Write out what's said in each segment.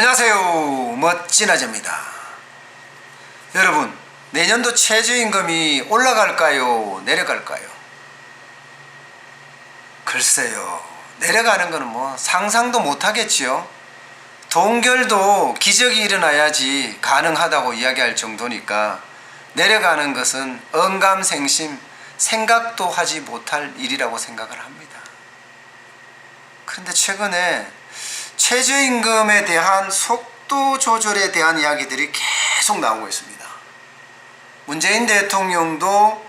안녕하세요, 멋진 아재입니다. 여러분, 내년도 최저임금이 올라갈까요, 내려갈까요? 글쎄요, 내려가는 거는 뭐 상상도 못하겠지요. 동결도 기적이 일어나야지 가능하다고 이야기할 정도니까 내려가는 것은 언감생심, 생각도 하지 못할 일이라고 생각을 합니다. 그런데 최근에 최저임금에 대한 속도 조절에 대한 이야기들이 계속 나오고 있습니다. 문재인 대통령도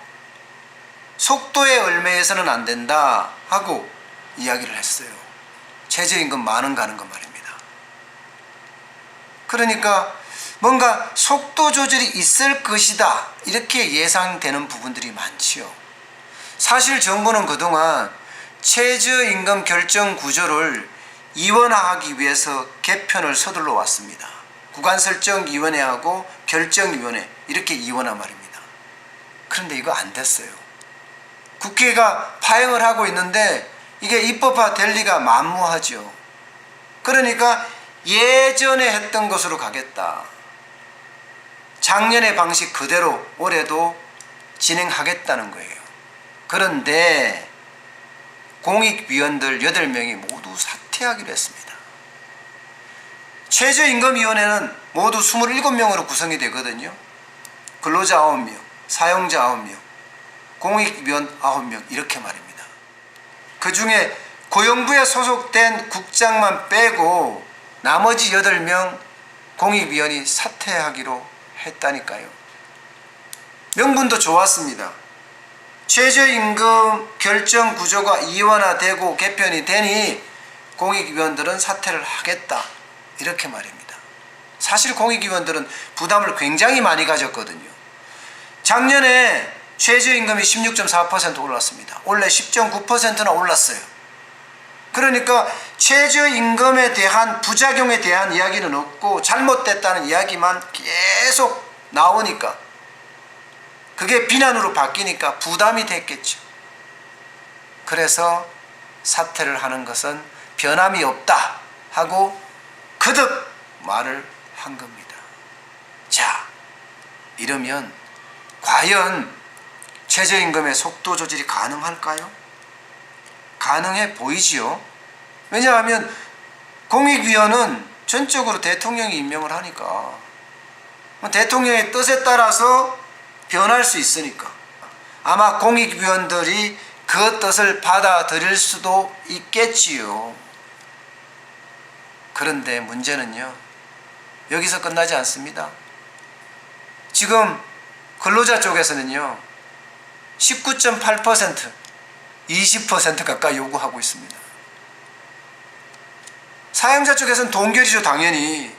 속도에 얽매여서는 안 된다 하고 이야기를 했어요. 최저임금 만원 가는 것 말입니다. 그러니까 뭔가 속도 조절이 있을 것이다 이렇게 예상되는 부분들이 많지요. 사실 정부는 그동안 최저임금 결정 구조를 이원화하기 위해서 개편을 서둘러 왔습니다. 구간설정위원회하고 결정위원회 이렇게 이원화 말입니다. 그런데 이거 안 됐어요. 국회가 파행을 하고 있는데 이게 입법화 될 리가 만무하죠. 그러니까 예전에 했던 것으로 가겠다. 작년의 방식 그대로 올해도 진행하겠다는 거예요. 그런데 공익위원들 8명이 모두 사퇴하기로 했습니다. 최저임금위원회는 모두 27명으로 구성이 되거든요. 근로자 9명, 사용자 9명, 공익위원 9명 이렇게 말입니다. 그 중에 고용부에 소속된 국장만 빼고 나머지 8명 공익위원이 사퇴하기로 했다니까요. 명분도 좋았습니다. 최저임금 결정 구조가 이원화되고 개편이 되니 공익위원들은 사퇴를 하겠다 이렇게 말입니다. 사실 공익위원들은 부담을 굉장히 많이 가졌거든요. 작년에 최저임금이 16.4% 올랐습니다. 올해 10.9%나 올랐어요. 그러니까 최저임금에 대한 부작용에 대한 이야기는 없고 잘못됐다는 이야기만 계속 나오니까 그게 비난으로 바뀌니까 부담이 됐겠죠. 그래서 사퇴를 하는 것은 변함이 없다 하고 거듭 말을 한 겁니다. 자, 이러면 과연 최저임금의 속도 조절이 가능할까요? 가능해 보이지요. 왜냐하면 공익위원은 전적으로 대통령이 임명을 하니까 대통령의 뜻에 따라서 변할 수 있으니까 아마 공익위원들이 그 뜻을 받아들일 수도 있겠지요. 그런데 문제는요, 여기서 끝나지 않습니다. 지금 근로자 쪽에서는요 19.8%, 20% 가까이 요구하고 있습니다. 사용자 쪽에서는 동결이죠. 당연히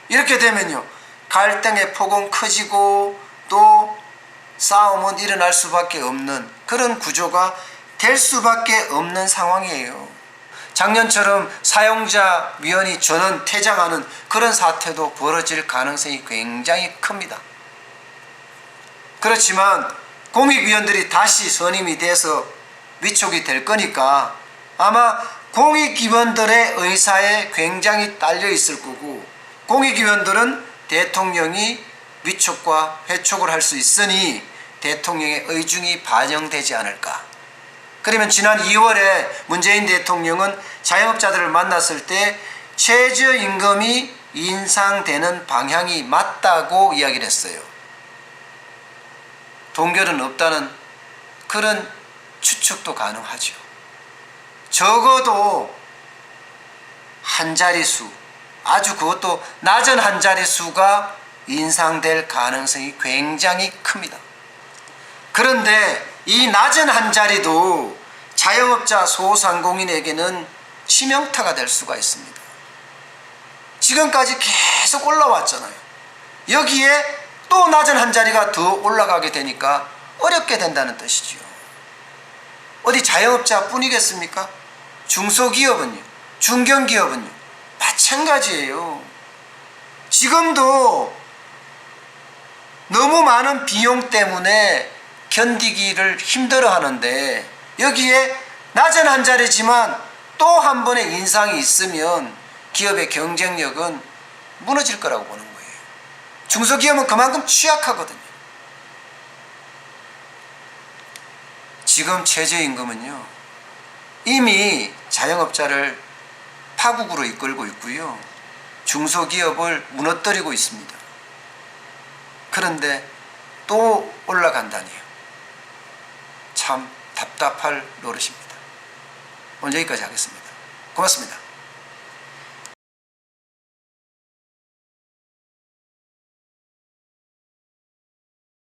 이렇게 되면요 갈등의 폭은 커지고 또 싸움은 일어날 수밖에 없는 그런 구조가 될 수밖에 없는 상황이에요. 작년처럼 사용자 위원이 전원 퇴장하는 그런 사태도 벌어질 가능성이 굉장히 큽니다. 그렇지만 공익위원들이 다시 선임이 돼서 위촉이 될 거니까 아마 공익위원들의 의사에 굉장히 딸려 있을 거고 공익위원들은 대통령이 위촉과 회촉을 할 수 있으니 대통령의 의중이 반영되지 않을까. 그러면 지난 2월에 문재인 대통령은 자영업자들을 만났을 때 최저임금이 인상되는 방향이 맞다고 이야기를 했어요. 동결은 없다는 그런 추측도 가능하죠. 적어도 한 자릿수, 아주 그것도 낮은 한 자릿수가 인상될 가능성이 굉장히 큽니다. 그런데 이 낮은 한 자리도 자영업자 소상공인에게는 치명타가 될 수가 있습니다. 지금까지 계속 올라왔잖아요. 여기에 또 낮은 한 자리가 더 올라가게 되니까 어렵게 된다는 뜻이죠. 어디 자영업자 뿐이겠습니까? 중소기업은요, 중견기업은요 마찬가지예요. 지금도 너무 많은 비용 때문에 견디기를 힘들어 하는데 여기에 낮은 한 자리지만 또 한 번의 인상이 있으면 기업의 경쟁력은 무너질 거라고 보는 거예요. 중소기업은 그만큼 취약하거든요. 지금 최저임금은요, 이미 자영업자를 파국으로 이끌고 있고요, 중소기업을 무너뜨리고 있습니다. 그런데 또 올라간다니요. 참 답답할 노릇입니다. 오늘 여기까지 하겠습니다. 고맙습니다.